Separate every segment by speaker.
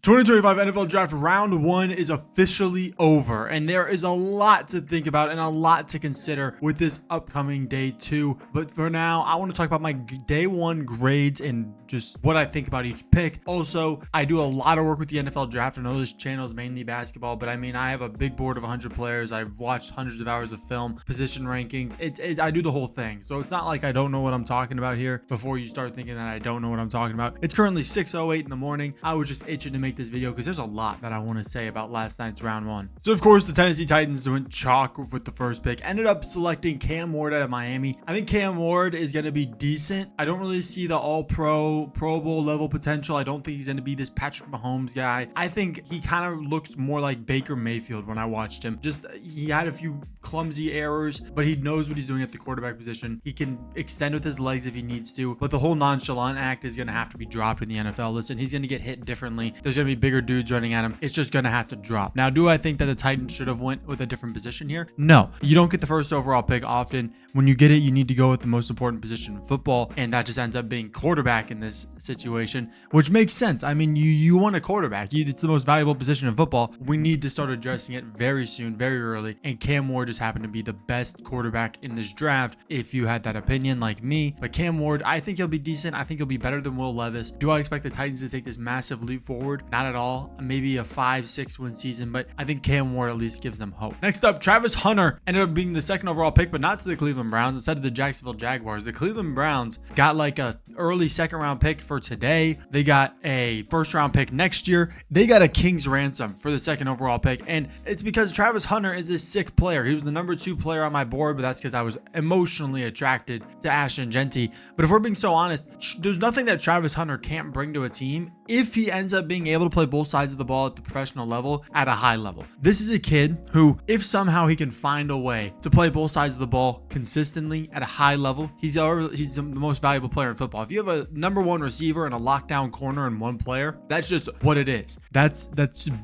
Speaker 1: 2025 NFL Draft Round 1 is officially over, and there is a lot to think about and a lot to consider with this upcoming day 2. But for now, I want to talk about my day 1 grades and just what I think about each pick. Also, I do a lot of work with the NFL Draft. I know this channel is mainly basketball, but I mean, I have a big board of 100 players. I've watched hundreds of hours of film, position rankings. I do the whole thing. So it's not like I don't know what I'm talking about here before you start thinking that I don't know what I'm talking about. It's currently 6:08 in the morning. I was just itching to make this video because there's a lot that I want to say about last night's round 1. So of course, the Tennessee Titans went chalk with the first pick, ended up selecting Cam Ward out of Miami. I think Cam Ward is going to be decent. I don't really see the Pro Bowl level potential. I don't think he's going to be this Patrick Mahomes guy. I think he kind of looks more like Baker Mayfield when I watched him. Just he had a few clumsy errors, but he knows what he's doing at the quarterback position. He can extend with his legs if he needs to, but the whole nonchalant act is going to have to be dropped in the NFL. Listen, he's going to get hit differently. There's going to be bigger dudes running at him. It's just going to have to drop. Now, do I think that the Titans should have went with a different position here? No. You don't get the first overall pick often. When you get it, you need to go with the most important position in football, and that just ends up being quarterback in this situation, which makes sense. I mean, you want a quarterback. It's the most valuable position in football. We need to start addressing it very soon, very early, and Cam Ward just happened to be the best quarterback in this draft if you had that opinion like me. But Cam Ward, I think he'll be decent. I think he'll be better than Will Levis. Do I expect the Titans to take this massive leap forward? Not at all. Maybe a 5-6 win season, but I think Cam Ward at least gives them hope. Next up, Travis Hunter ended up being the second overall pick, but not to the Cleveland Browns, instead of the Jacksonville Jaguars. The Cleveland Browns got like a early second round pick for today. They got a first round pick next year. They got a king's ransom for the second overall pick, and it's because Travis Hunter is a sick player. He was the number 2 player on my board, but that's because I was emotionally attracted to Ashton Genty. But if we're being so honest, there's nothing that Travis Hunter can't bring to a team if he ends up being able to play both sides of the ball at the professional level at a high level. This is a kid who, if somehow he can find a way to play both sides of the ball consistently at a high level, he's the most valuable player in football. If you have a number 1 receiver and a lockdown corner in one player, that's just what it is. That's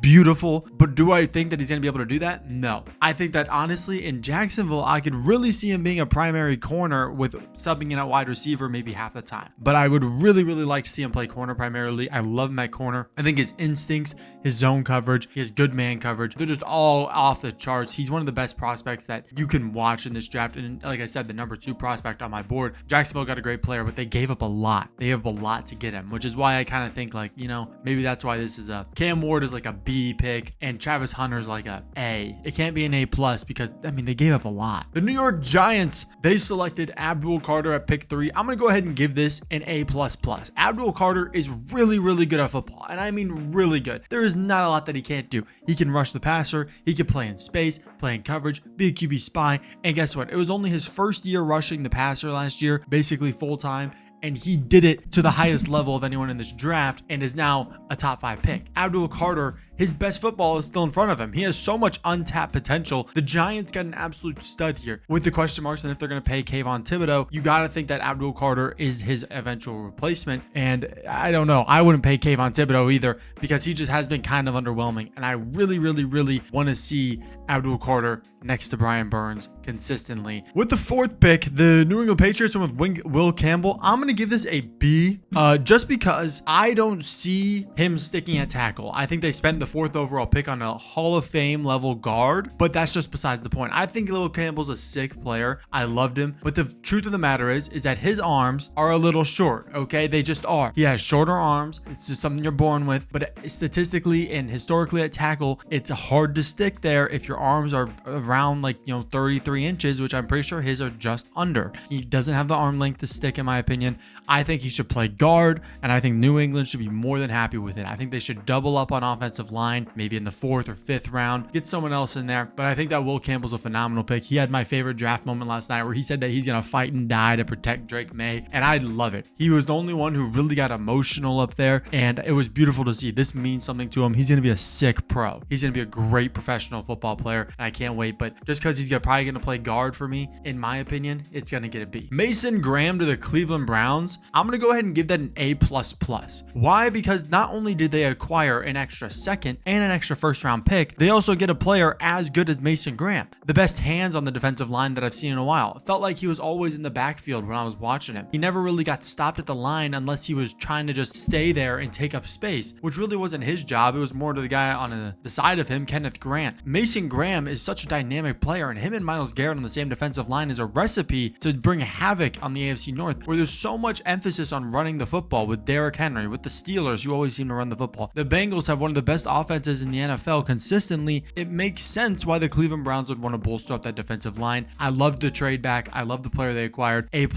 Speaker 1: beautiful. But do I think that he's going to be able to do that? No. I think that honestly in Jacksonville, I could really see him being a primary corner with subbing in at wide receiver maybe half the time. But I would really like to see him play corner primarily. I love him at corner. I think his instincts, his zone coverage, his good man coverage, they're just all off the charts. He's one of the best prospects that you can watch in this draft. And like I said, the number 2 prospect on my board. Jacksonville got a great player, but they gave up a lot. They gave up a lot to get him, which is why I kind of think like, maybe that's why this is a Cam Ward is like a B pick and Travis Hunter is like a A. It can't be an A+ because I mean, they gave up a lot. The New York Giants, they selected Abdul Carter at pick 3. I'm going to go ahead and give this an A++. Abdul Carter is really good at football, and I mean really good. There is not a lot that he can't do. He can rush the passer, he can play in space, play in coverage, be a QB spy, and guess what? It was only his first year rushing the passer last year, basically full time, and he did it to the highest level of anyone in this draft and is now a top 5 pick. Abdul Carter, his best football is still in front of him. He has so much untapped potential. The Giants got an absolute stud here. With the question marks and if they're going to pay Kayvon Thibodeau, you got to think that Abdul Carter is his eventual replacement. And I don't know. I wouldn't pay Kayvon Thibodeau either because he just has been kind of underwhelming. And I really want to see Abdul Carter next to Brian Burns consistently. With the 4th pick, the New England Patriots went with Will Campbell. I'm going to give this a B just because I don't see him sticking at tackle. I think they spent the 4th overall pick on a Hall of Fame level guard, but that's just besides the point. I think Will Campbell's a sick player. I loved him, but the truth of the matter is that his arms are a little short, okay? They just are. He has shorter arms. It's just something you're born with, but statistically and historically at tackle, it's hard to stick there if your arms are around like, 33 inches, which I'm pretty sure his are just under. He doesn't have the arm length to stick, in my opinion. I think he should play guard, and I think New England should be more than happy with it. I think they should double up on offensive line, maybe in the 4th or 5th round, get someone else in there. But I think that Will Campbell's a phenomenal pick. He had my favorite draft moment last night where he said that he's going to fight and die to protect Drake May, and I love it. He was the only one who really got emotional up there, and it was beautiful to see. This means something to him. He's going to be a sick pro. He's going to be a great professional football player, and I can't wait. But just because he's probably going to play guard for me, in my opinion, it's going to get a B. Mason Graham to the Cleveland Browns. Browns, I'm going to go ahead and give that an A++. Why? Because not only did they acquire an extra second and an extra first round pick, they also get a player as good as Mason Graham. The best hands on the defensive line that I've seen in a while. It felt like he was always in the backfield when I was watching him. He never really got stopped at the line unless he was trying to just stay there and take up space, which really wasn't his job. It was more to the guy on the side of him, Kenneth Grant. Mason Graham is such a dynamic player, and him and Myles Garrett on the same defensive line is a recipe to bring havoc on the AFC North, where there's so much emphasis on running the football with Derrick Henry, with the Steelers, who always seem to run the football. The Bengals have one of the best offenses in the NFL consistently. It makes sense why the Cleveland Browns would want to bolster up that defensive line. I love the trade back. I love the player they acquired. A++.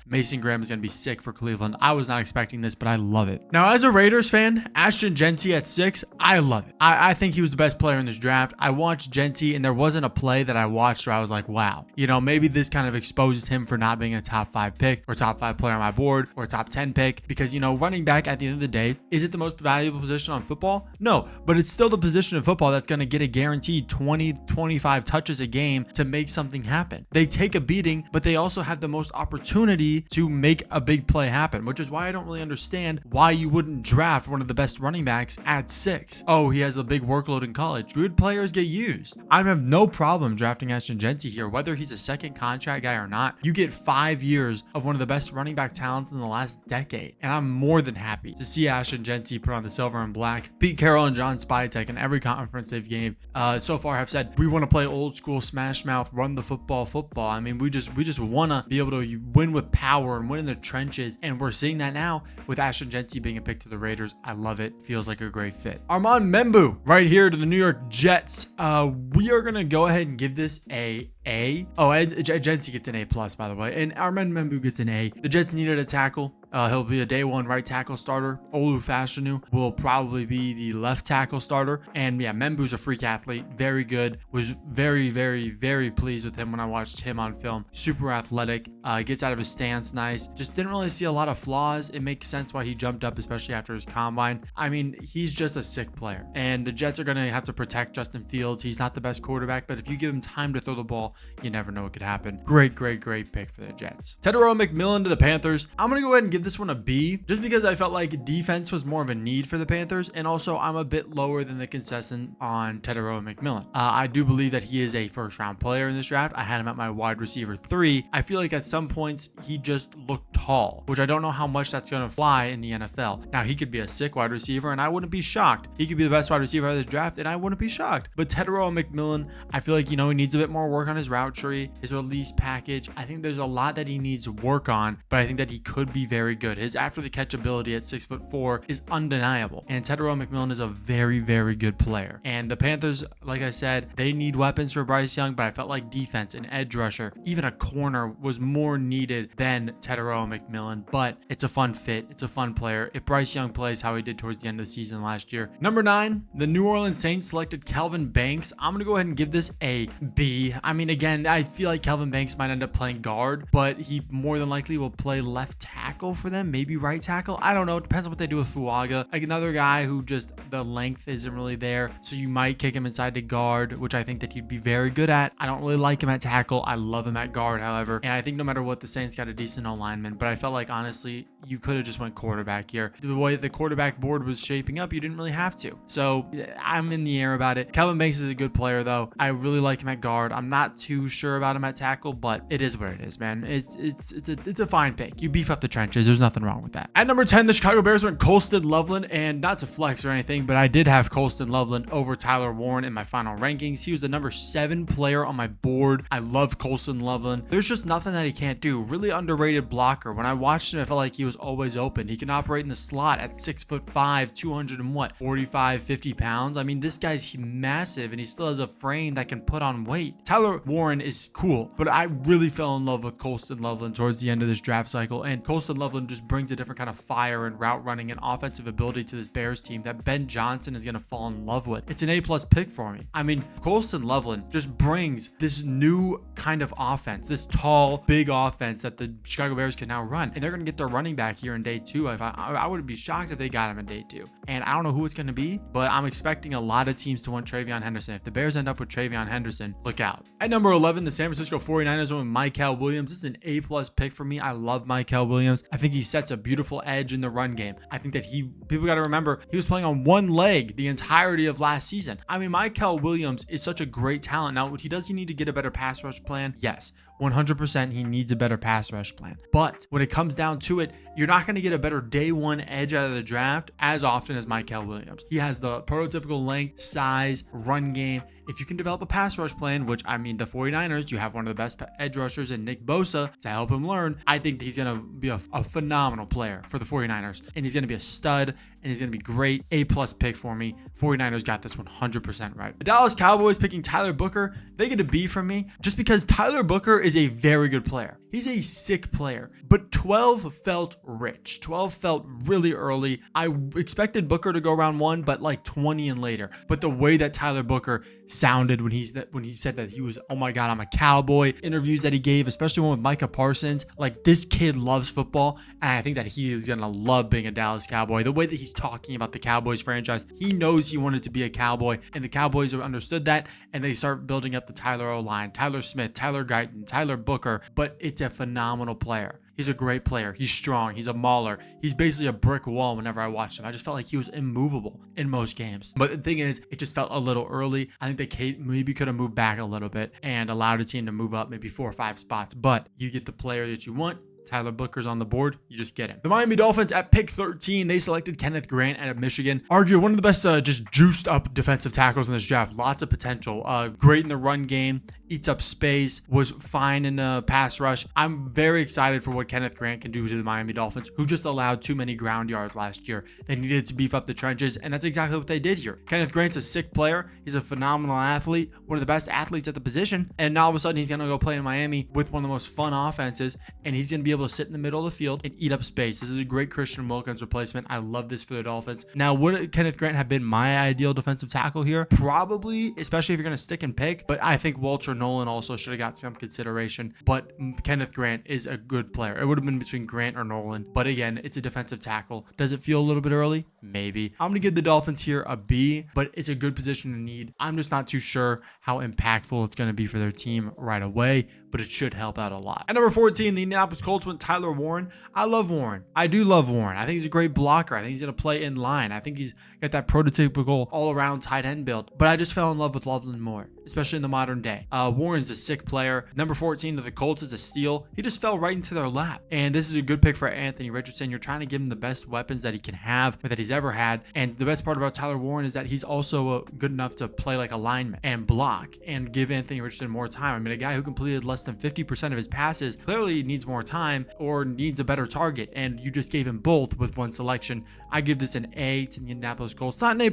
Speaker 1: Mason Graham is going to be sick for Cleveland. I was not expecting this, but I love it. Now, as a Raiders fan, Ashton Jeanty at 6, I love it. I think he was the best player in this draft. I watched Jeanty, and there wasn't a play that I watched where I was like, wow, maybe this kind of exposes him for not being a top 5 pick or top 5 player on my board or a top 10 pick, because, running back at the end of the day, is it the most valuable position on football? No, but it's still the position of football that's going to get a guaranteed 20-25 touches a game to make something happen. They take a beating, but they also have the most opportunity to make a big play happen, which is why I don't really understand why you wouldn't draft one of the best running backs at 6. Oh, he has a big workload in college. Good players get used. I have no problem drafting Ashton Jeanty here, whether he's a second contract guy or not. You get 5 years of one of the best running back talents in the last decade, and I'm more than happy to see Ashton Jeanty put on the silver and black. Pete Carroll and John Spytek in every conference they've gained so far have said, we want to play old school smash mouth, run the football. I mean, we just want to be able to win with power and win in the trenches, and we're seeing that now with Ashton Jeanty being a pick to the Raiders. I love it. Feels like a great fit. Armand Membou right here to the New York Jets. We are gonna go ahead and give this a. Jeanty gets an A+, by the way, and Armand Membou gets an A. The Jets needed a tackle. He'll be a day 1 right tackle starter. Olu Fashanu will probably be the left tackle starter. And yeah, Membou's a freak athlete. Very good. Was very, very, very pleased with him when I watched him on film. Super athletic. Gets out of his stance nice. Just didn't really see a lot of flaws. It makes sense why he jumped up, especially after his combine. I mean, he's just a sick player. And the Jets are going to have to protect Justin Fields. He's not the best quarterback, but if you give him time to throw the ball, you never know what could happen. Great pick for the Jets. Teteroa McMillan to the Panthers. I'm going to go ahead and give this one a B, just because I felt like defense was more of a need for the Panthers, and also I'm a bit lower than the consensus on Teteroa McMillan. I do believe that he is a first round player in this draft. I had him at my wide receiver 3. I feel like at some points he just looked tall, which I don't know how much that's going to fly in the NFL. Now, he could be a sick wide receiver, and I wouldn't be shocked. He could be the best wide receiver of this draft, and I wouldn't be shocked. But Teteroa McMillan, I feel like, he needs a bit more work on his route tree, his release package. I think there's a lot that he needs to work on, but I think that he could be very good. His after the catch ability at 6'4" is undeniable, and Teteroa McMillan is a very, very good player. And the Panthers, like I said, they need weapons for Bryce Young, but I felt like defense, an edge rusher, even a corner was more needed than Teteroa McMillan. But it's a fun fit. It's a fun player. If Bryce Young plays how he did towards the end of the season last year. Number 9, the New Orleans Saints selected Kelvin Banks. I'm going to go ahead and give this a B. I mean, again, I feel like Kelvin Banks might end up playing guard, but he more than likely will play left tackle for them, maybe right tackle. I don't know. It depends on what they do with Fuaga. Like another guy who just the length isn't really there, so you might kick him inside to guard, which I think that he'd be very good at. I don't really like him at tackle. I love him at guard, however, and I think no matter what, the Saints got a decent alignment, but I felt like honestly you could have just went quarterback here. The way the quarterback board was shaping up, you didn't really have to. So I'm in the air about it. Kelvin Banks is a good player though. I really like him at guard. I'm not too sure about him at tackle, but it is what it is, man. It's a fine pick. You beef up the trenches. There's nothing wrong with that. At number 10, the Chicago Bears went Colston Loveland, and not to flex or anything, but I did have Colston Loveland over Tyler Warren in my final rankings. He was the number 7 player on my board. I love Colston Loveland. There's just nothing that he can't do. Really underrated blocker. When I watched him, I felt like he was always open. He can operate in the slot at 6'5", 200 and what, 45, 50 pounds. I mean, this guy's massive, and he still has a frame that can put on weight. Tyler Warren is cool, but I really fell in love with Colston Loveland towards the end of this draft cycle, and Colston Loveland just brings a different kind of fire and route running and offensive ability to this Bears team that Ben Johnson is going to fall in love with. It's an A+ pick for me. I mean, Colston Loveland just brings this new kind of offense, this tall, big offense that the Chicago Bears can now run, and they're going to get their running back back here in day 2. I would be shocked if they got him in day 2. And I don't know who it's going to be, but I'm expecting a lot of teams to want TreVeyon Henderson. If the Bears end up with TreVeyon Henderson, look out. At number 11, the San Francisco 49ers went with Mykel Williams. This is an A+ pick for me. I love Mykel Williams. I think he sets a beautiful edge in the run game. I think that people got to remember, he was playing on one leg the entirety of last season. I mean, Mykel Williams is such a great talent. Now, does he need to get a better pass rush plan? Yes. 100% he needs a better pass rush plan. But when it comes down to it, you're not going to get a better day 1 edge out of the draft as often as Mykel Williams. He has the prototypical length, size, run game. If you can develop a pass rush plan, which I mean, the 49ers, you have one of the best edge rushers in Nick Bosa to help him learn. I think he's going to be a phenomenal player for the 49ers, and he's going to be a stud, and he's going to be great. A+ pick for me. 49ers got this 100% right. The Dallas Cowboys picking Tyler Booker. They get a B from me just because Tyler Booker is a very good player. He's a sick player, but 12 felt rich. 12 felt really early. I expected Booker to go round 1, but like 20 and later. But the way that Tyler Booker sounded when he said that he was, oh my God, I'm a Cowboy, interviews that he gave, especially one with Micah Parsons, like this kid loves football, and I think that he is gonna love being a Dallas Cowboy. The way that he's talking about the Cowboys franchise, he knows he wanted to be a Cowboy, and the Cowboys understood that, and they start building up the Tyler O-line, Tyler Smith, Tyler Guyton, Tyler Booker, but it's a phenomenal player. He's a great player. He's strong. He's a mauler. He's basically a brick wall whenever I watched him. I just felt like he was immovable in most games. But the thing is, it just felt a little early. I think they maybe could have moved back a little bit and allowed a team to move up maybe 4 or 5 spots. But you get the player that you want. Tyler Booker's on the board. You just get him. The Miami Dolphins at pick 13, they selected Kenneth Grant out of Michigan. Arguably one of the best just juiced up defensive tackles in this draft. Lots of potential. Great in the run game. Eats up space. Was fine in the pass rush. I'm very excited for what Kenneth Grant can do to the Miami Dolphins, who just allowed too many ground yards last year. They needed to beef up the trenches, and that's exactly what they did here. Kenneth Grant's a sick player. He's a phenomenal athlete. One of the best athletes at the position. And now all of a sudden he's going to go play in Miami with one of the most fun offenses, and he's going to be able to sit in the middle of the field and eat up space. This is a great Christian Wilkins replacement. I love this for the Dolphins. Now, would Kenneth Grant have been my ideal defensive tackle here? Probably, especially if you're going to stick and pick, but I think Walter Nolan also should have got some consideration, but Kenneth Grant is a good player. It would have been between Grant or Nolan, but again, it's a defensive tackle. Does it feel a little bit early? Maybe. I'm going to give the Dolphins here a B, but it's a good position to need. I'm just not too sure how impactful it's going to be for their team right away, but it should help out a lot. At number 14, the Indianapolis Colts went Tyler Warren. I love Warren. I do love Warren. I think he's a great blocker. I think he's going to play in line. I think he's got that prototypical all-around tight end build, but I just fell in love with Loveland Moore, especially in the modern day. Warren's a sick player. Number 14 to the Colts is a steal. He just fell right into their lap, and this is a good pick for Anthony Richardson. You're trying to give him the best weapons that he can have or that he's ever had, and the best part about Tyler Warren is that he's also good enough to play like a lineman and block and give Anthony Richardson more time. I mean, a guy who completed less than 50% of his passes clearly needs more time or needs a better target, and you just gave him both with one selection. I give this an A to the Indianapolis Colts. Not an A+,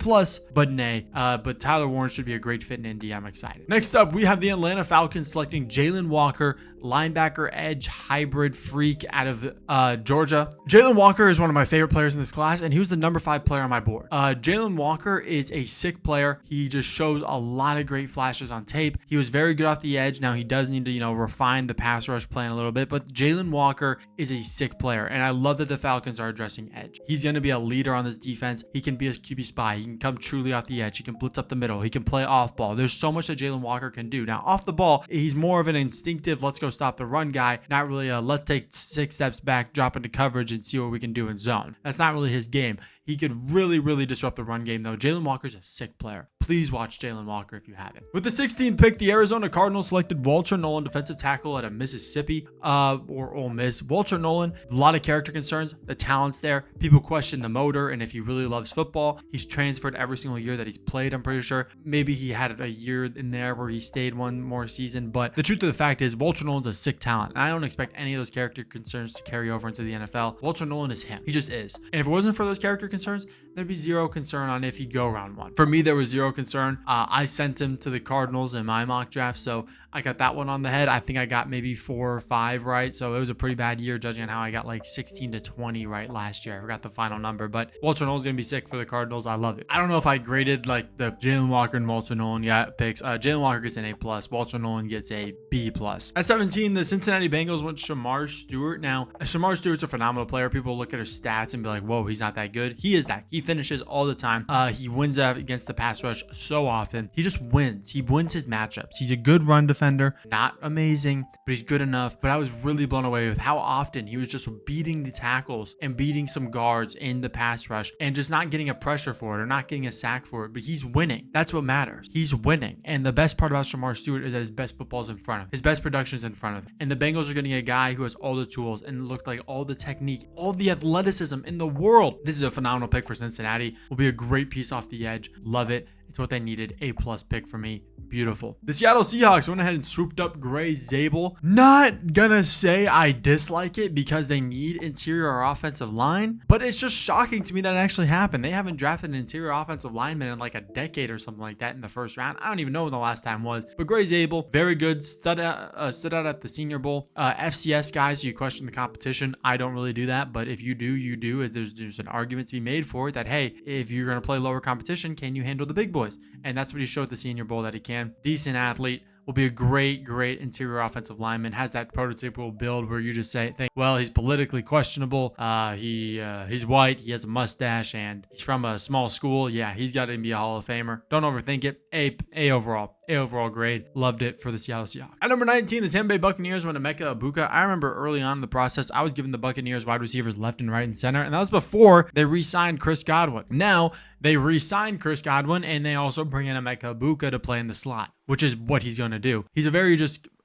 Speaker 1: but an A. But Tyler Warren should be a great fit in Indy. I'm excited. Next up, we have the Atlanta Falcons selecting Jalen Walker, linebacker edge hybrid freak out of Georgia. Jalen Walker is one of my favorite players in this class, and he was the number 5 player on my board. Jalen Walker is a sick player. He just shows a lot of great flashes on tape. He was very good off the edge. Now he does need to, refine the pass rush plan a little bit, but Jalen Walker is a sick player, and I love that the Falcons are addressing edge. He's going to be a leader on this defense. He can be a QB spy. He can come truly off the edge. He can blitz up the middle. He can play off ball. There's so much that Jalen Walker can do. Now, off the ball, he's more of an instinctive, let's go stop the run guy, not really a let's take 6 steps back, drop into coverage, and see what we can do in zone. That's not really his game. He could really, really disrupt the run game, though. Jalen Walker's a sick player. Please watch Jalen Walker if you haven't. With the 16th pick, the Arizona Cardinals selected Walter Nolan, defensive tackle out of Mississippi, or Ole Miss. Walter Nolan, a lot of character concerns. The talent's there. People question the motor and if he really loves football. He's transferred every single year that he's played, I'm pretty sure. Maybe he had a year in there where he stayed one more season, but the truth of the fact is Walter Nolan's a sick talent, and I don't expect any of those character concerns to carry over into the NFL. Walter Nolan is him. He just is. And if it wasn't for those character concerns, there'd be zero concern on if he'd go round 1. For me, there was zero concern. I sent him to the Cardinals in my mock draft, so I got that one on the head. I think I got maybe 4 or 5 right, so it was a pretty bad year judging on how I got like 16 to 20 right last year. I forgot the final number, but Walter Nolan's gonna be sick for the Cardinals. I love it. I don't know if I graded like the Jalen Walker and Walter Nolan picks. Jalen Walker gets an A+, Walter Nolan gets a B+. At 17, the Cincinnati Bengals went Shamar Stewart. Now, Shamar Stewart's a phenomenal player. People look at his stats and be like, whoa, he's not that good. He is that. He finishes all the time. He wins against the pass rush so often. He just wins. He wins his matchups. He's a good run defender. Not amazing, but he's good enough. But I was really blown away with how often he was just beating the tackles and beating some guards in the pass rush and just not getting a pressure for it or not getting a sack for it. But he's winning. That's what matters. He's winning. And the best part about Shamar Stewart is that his best football is in front of him. His best production is in front of him. And the Bengals are getting a guy who has all the tools and looked like all the technique, all the athleticism in the world. This is a phenomenal pick for Cincinnati. Will be a great piece off the edge. Love it. It's what they needed. A+ pick for me. Beautiful. The Seattle Seahawks went ahead and swooped up Gray Zabel. Not gonna say I dislike it because they need interior offensive line, but it's just shocking to me that it actually happened. They haven't drafted an interior offensive lineman in like a decade or something like that in the first round. I don't even know when the last time was, but Gray Zabel, very good. Stood out at the Senior Bowl. FCS guys, so you question the competition. I don't really do that, but if you do, you do. There's an argument to be made for it that, hey, if you're gonna play lower competition, can you handle the big boys? And that's what he showed at the Senior Bowl that he can. Decent athlete. Will be a great interior offensive lineman. Has that prototypical build where you just say, well, he's politically questionable. He's white. He has a mustache, and he's from a small school. Yeah, he's got to be a Hall of Famer. Don't overthink it. A overall. A overall grade. Loved it for the Seattle Seahawks. At number 19, the Tampa Bay Buccaneers went to Emeka Egbuka. I remember early on in the process, I was giving the Buccaneers wide receivers left and right and center, and that was before they re-signed Chris Godwin. Now, they re-signed Chris Godwin, and they also bring in Emeka Egbuka to play in the slot, which is what he's going to do. He's a very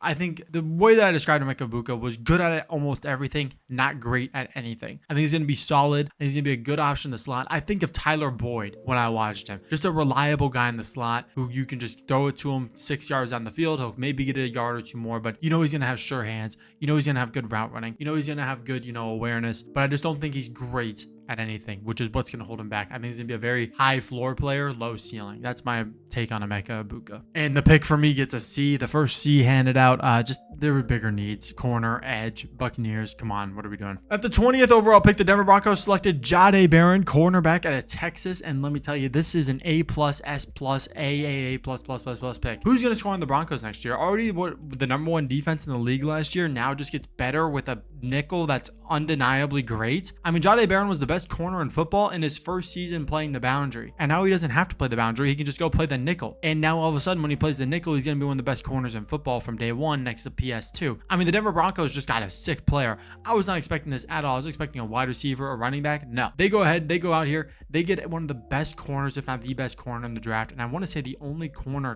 Speaker 1: I think the way that I described Emeka Egbuka was good at almost everything, not great at anything. I think he's going to be solid. I think he's going to be a good option in the slot. I think of Tyler Boyd when I watched him. Just a reliable guy in the slot who you can just throw it to him 6 yards down the field. He'll maybe get a yard or two more, but you know he's going to have sure hands. You know he's going to have good route running. You know he's going to have good, awareness. But I just don't think he's great at anything, which is what's going to hold him back. I think he's going to be a very high floor player, low ceiling. That's my take on Emeka Egbuka. And the pick for me gets a C. The first C handed out. Just there were bigger needs. Corner, edge, Buccaneers. Come on, what are we doing? At the 20th overall pick, the Denver Broncos selected Jahdae Barron, cornerback out of Texas. And let me tell you, this is an A+, S+, A++++ pick. Who's going to score on the Broncos next year? Already the number 1 defense in the league last year now just gets better with a nickel that's undeniably great. I mean, Jahdae Barron was the best corner in football in his first season playing the boundary. And now he doesn't have to play the boundary. He can just go play the nickel. And now all of a sudden when he plays the nickel, he's going to be one of the best corners in football from day one next to PS2. I mean, the Denver Broncos just got a sick player. I was not expecting this at all. I was expecting a wide receiver, a running back. No. They go ahead, they go out here, they get one of the best corners, if not the best corner in the draft. And I want to say the only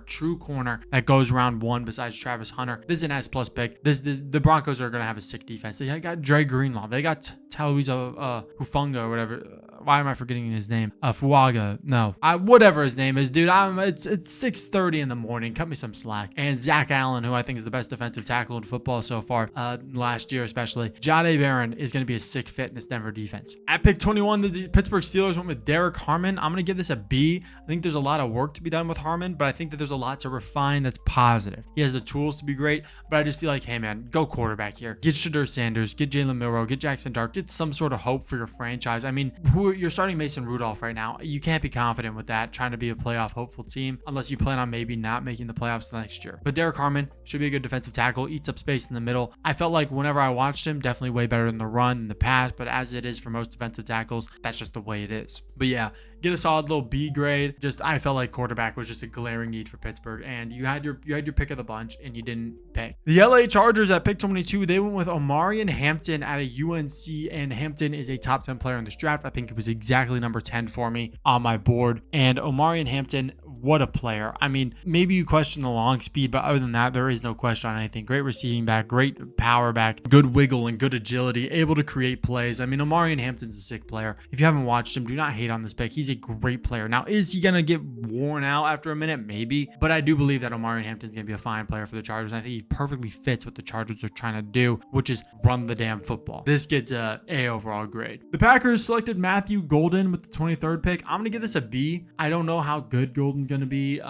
Speaker 1: true corner that goes round 1 besides Travis Hunter. This is an S+ pick. The Broncos are going to have a sick defense. They got Dre Greenlaw. They got Taluiza Hufunga or whatever. Why am I forgetting his name? Fuaga. No. Whatever his name is, dude. It's 6:30 in the morning. Cut me some slack. And Zach Allen, who I think is the best defensive tackle in football so far, last year especially. Jahdae Barron is going to be a sick fit in this Denver defense. At pick 21, the Pittsburgh Steelers went with Derek Harmon. I'm going to give this a B. I think there's a lot of work to be done with Harmon, but I think that there's a lot to refine that's positive. He has the tools to be great, but I just feel like, hey man, go quarterback here. Get Shadur Sanders, get Jalen Milroe, get Jackson Dart, get some sort of hope for your franchise. I mean, you're starting Mason Rudolph right now. You can't be confident with that, trying to be a playoff hopeful team, unless you plan on maybe not making the playoffs next year. But Derek Harmon should be a good defensive tackle, eats up space in the middle. I felt like whenever I watched him, definitely way better in the run than the pass, but as it is for most defensive tackles, that's just the way it is. But yeah, get a solid little B grade. I felt like quarterback was just a glaring need for Pittsburgh, and you had your pick of the bunch and you didn't pick. The LA Chargers at pick 22, they went with Omarion Hampton at a UNC, and Hampton is a top 10 player in this draft. I think it was exactly number 10 for me on my board. And Omarion Hampton what a player. I mean, maybe you question the long speed, but other than that, there is no question on anything. Great receiving back, great power back, good wiggle and good agility, able to create plays. I mean, Omarion Hampton's a sick player. If you haven't watched him, do not hate on this pick. He's a great player. Now, is he going to get worn out after a minute? Maybe, but I do believe that Omarion Hampton's going to be a fine player for the Chargers. I think he perfectly fits what the Chargers are trying to do, which is run the damn football. This gets a A overall grade. The Packers selected Matthew Golden with the 23rd pick. I'm going to give this a B. I don't know how good Golden's going to be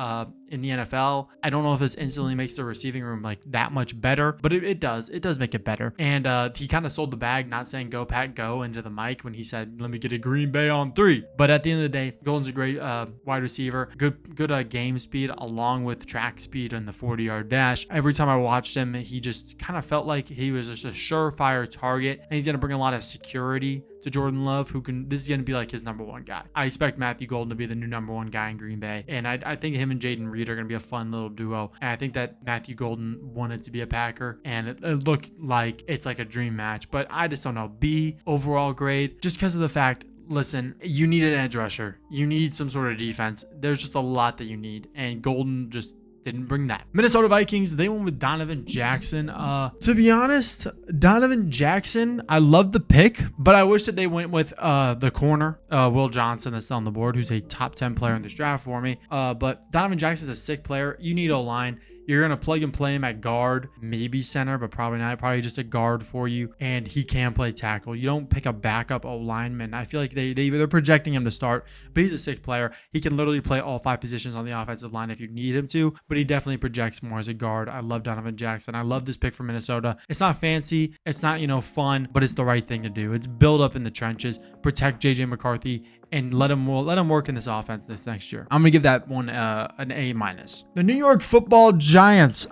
Speaker 1: in the NFL. I don't know if this instantly makes the receiving room like that much better, but it does. It does make it better. And he kind of sold the bag, not saying go Pack go into the mic when he said, let me get a Green Bay on 3. But at the end of the day, Golden's a great wide receiver, good game speed along with track speed and the 40-yard dash. Every time I watched him, he just kind of felt like he was just a surefire target, and he's going to bring a lot of security to Jordan Love, this is going to be like his number one guy. I expect Matthew Golden to be the new number one guy in Green Bay. And I think him and Jaden Reed are going to be a fun little duo. And I think that Matthew Golden wanted to be a Packer, and it looked like it's like a dream match, but I just don't know. B overall grade, just because of the fact, listen, you need an edge rusher. You need some sort of defense. There's just a lot that you need. And Golden just didn't bring that. Minnesota Vikings, they went with Donovan Jackson. To be honest, Donovan Jackson, I love the pick, but I wish that they went with the corner, Will Johnson, that's on the board, who's a top 10 player in this draft for me. But Donovan Jackson's a sick player. You need O-line. You're going to plug and play him at guard, maybe center, but probably not. Probably just a guard for you. And he can play tackle. You don't pick a backup O-lineman. I feel like they're projecting him to start, but he's a sick player. He can literally play all 5 positions on the offensive line if you need him to, but he definitely projects more as a guard. I love Donovan Jackson. I love this pick for Minnesota. It's not fancy. It's not, fun, but it's the right thing to do. It's build up in the trenches, protect JJ McCarthy, and let him work in this offense this next year. I'm gonna give that one an A-. The New York Football Giants,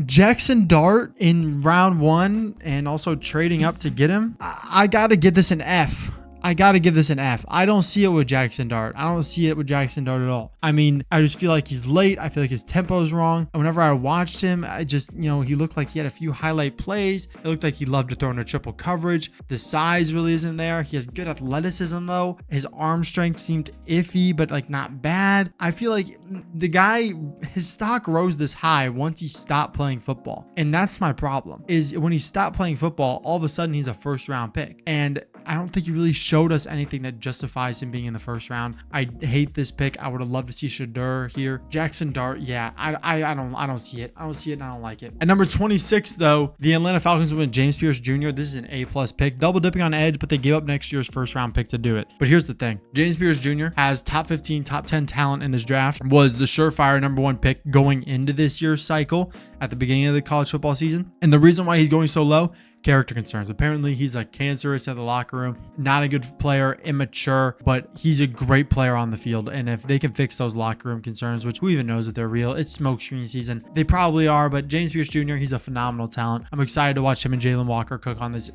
Speaker 1: Jackson Dart in round 1, and also trading up to get him. I gotta give this an F. I got to give this an F. I don't see it with Jackson Dart. I don't see it with Jackson Dart at all. I mean, I just feel like he's late. I feel like his tempo is wrong. And whenever I watched him, I just, he looked like he had a few highlight plays. It looked like he loved to throw into triple coverage. The size really isn't there. He has good athleticism though. His arm strength seemed iffy, but like not bad. I feel like the guy, his stock rose this high once he stopped playing football. And that's my problem, is when he stopped playing football, all of a sudden he's a first round pick. And I don't think he really showed us anything that justifies him being in the first round. I hate this pick. I would have loved to see Shedeur here. Jackson Dart, yeah, I don't see it. I don't see it and I don't like it. At number 26, though, the Atlanta Falcons went James Pierce Jr. This is an A+ pick. Double dipping on edge, but they gave up next year's first round pick to do it. But here's the thing. James Pierce Jr. has top 15, top 10 talent in this draft, was the surefire number 1 pick going into this year's cycle at the beginning of the college football season. And the reason why he's going so low, character concerns. Apparently he's a cancerous in the locker room, not a good player, immature, but he's a great player on the field. And if they can fix those locker room concerns, which who even knows if they're real, it's smokescreen season. They probably are, but James Pierce Jr., he's a phenomenal talent. I'm excited to watch him and Jalen Walker cook on this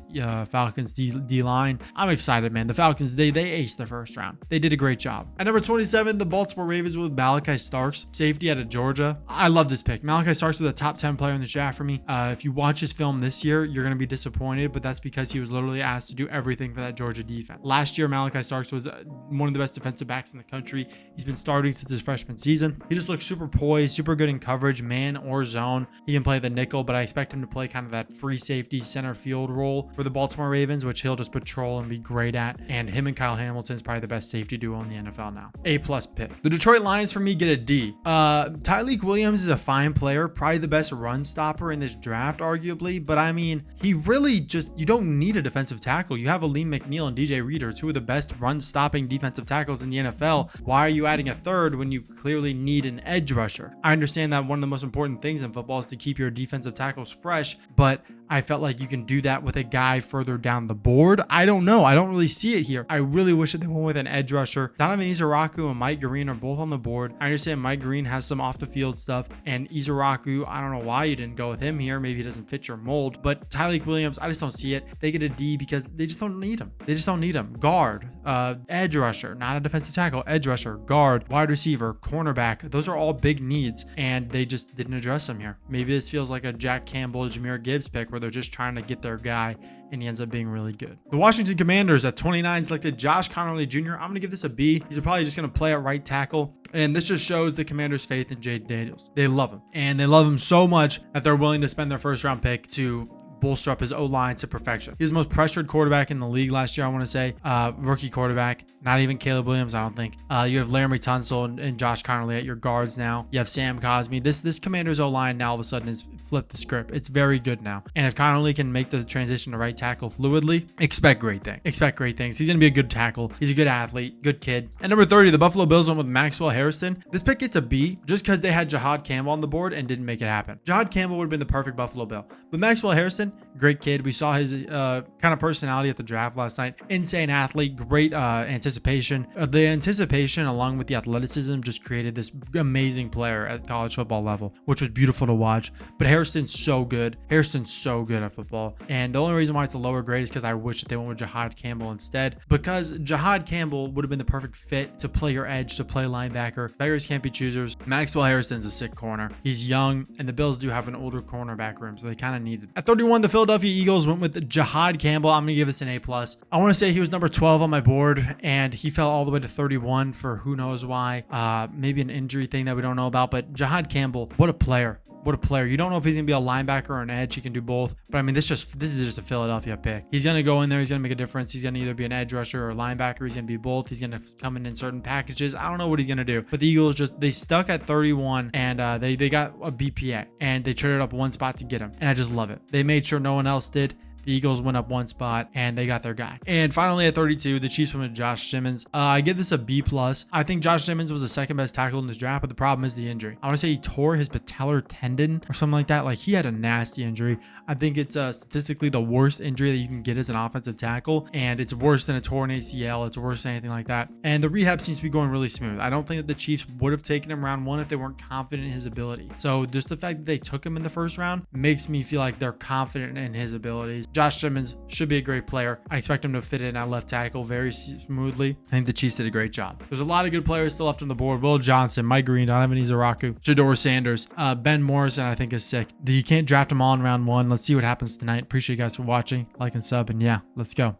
Speaker 1: Falcons D line. I'm excited, man. The Falcons, they aced the first round. They did a great job. At number 27, the Baltimore Ravens with Malachi Starks, safety out of Georgia. I love this pick. Malachi Starks was a top 10 player in the draft for me. If you watch his film this year, you're going to be disappointed, but that's because he was literally asked to do everything for that Georgia defense. Last year, Malachi Starks was one of the best defensive backs in the country. He's been starting since his freshman season. He just looks super poised, super good in coverage, man or zone. He can play the nickel, but I expect him to play kind of that free safety center field role for the Baltimore Ravens, which he'll just patrol and be great at. And him and Kyle Hamilton is probably the best safety duo in the NFL now. A+ pick. The Detroit Lions for me get a D. Tyleik Williams is a fine player, probably the best run stopper in this draft, arguably, but I mean, he really you don't need a defensive tackle. You have Aleem McNeil and DJ Reader, 2 of the best run-stopping defensive tackles in the NFL. Why are you adding a third when you clearly need an edge rusher? I understand that one of the most important things in football is to keep your defensive tackles fresh, but I felt like you can do that with a guy further down the board. I don't know. I don't really see it here. I really wish that they went with an edge rusher. Donovan Izaraku and Mike Green are both on the board. I understand Mike Green has some off the field stuff, and Izaraku, I don't know why you didn't go with him here. Maybe he doesn't fit your mold, but Tyleik Williams, I just don't see it. They get a D because they just don't need him. They just don't need him. Guard, edge rusher, not a defensive tackle, edge rusher, guard, wide receiver, cornerback. Those are all big needs, and they just didn't address them here. Maybe this feels like a Jack Campbell, Jahmyr Gibbs pick where where they're just trying to get their guy, and he ends up being really good. The Washington Commanders at 29 selected Josh Connerly Jr. I'm going to give this a B. He's probably just going to play at right tackle. And this just shows the Commanders' faith in Jaden Daniels. They love him. And they love him so much that they're willing to spend their first round pick to bolster up his O-line to perfection. He's the most pressured quarterback in the league last year, I want to say. Rookie quarterback. Not even Caleb Williams, I don't think. You have Laramie Tunsil and Josh Connerly at your guards now. You have Sam Cosmi. This Commanders O-line now all of a sudden has flipped the script. It's very good now. And if Connerly can make the transition to right tackle fluidly, expect great things. Expect great things. He's going to be a good tackle. He's a good athlete, good kid. At number 30, the Buffalo Bills went with Maxwell Harrison. This pick gets a B just because they had Jahad Campbell on the board and didn't make it happen. Jahad Campbell would have been the perfect Buffalo Bill. But Maxwell Harrison, great kid. We saw his kind of personality at the draft last night. Insane athlete, great anticipation. The anticipation along with the athleticism just created this amazing player at college football level, which was beautiful to watch. But Harrison's so good. Harrison's so good at football. And the only reason why it's a lower grade is because I wish that they went with Jahad Campbell instead, because Jahad Campbell would have been the perfect fit to play your edge, to play linebacker. Beggars can't be choosers. Maxwell Harrison's a sick corner. He's young, and the Bills do have an older cornerback room, so they kind of need it. At 31, the Philadelphia Eagles went with Jahad Campbell. I'm going to give this an A+. I want to say he was number 12 on my board, and he fell all the way to 31 for who knows why. Maybe an injury thing that we don't know about, but Jahad Campbell, what a player. What a player. You don't know if he's going to be a linebacker or an edge. He can do both. But I mean, this is just a Philadelphia pick. He's going to go in there. He's going to make a difference. He's going to either be an edge rusher or a linebacker. He's going to be both. He's going to come in certain packages. I don't know what he's going to do. But the Eagles they stuck at 31 and they got a BPA and they traded up one spot to get him. And I just love it. They made sure no one else did. The Eagles went up one spot and they got their guy. And finally at 32, the Chiefs went with Josh Simmons. I give this a B+. I think Josh Simmons was the second best tackle in this draft, but the problem is the injury. I want to say he tore his patellar tendon or something like that. Like he had a nasty injury. I think it's statistically the worst injury that you can get as an offensive tackle. And it's worse than a torn ACL. It's worse than anything like that. And the rehab seems to be going really smooth. I don't think that the Chiefs would have taken him round one if they weren't confident in his ability. So just the fact that they took him in the first round makes me feel like they're confident in his abilities. Josh Simmons should be a great player. I expect him to fit in at left tackle very smoothly. I think the Chiefs did a great job. There's a lot of good players still left on the board. Will Johnson, Mike Green, Donovan Izaraku, Shador Sanders, Ben Morrison I think is sick. You can't draft them all in round one. Let's see what happens tonight. Appreciate you guys for watching. Like and sub, and yeah, let's go.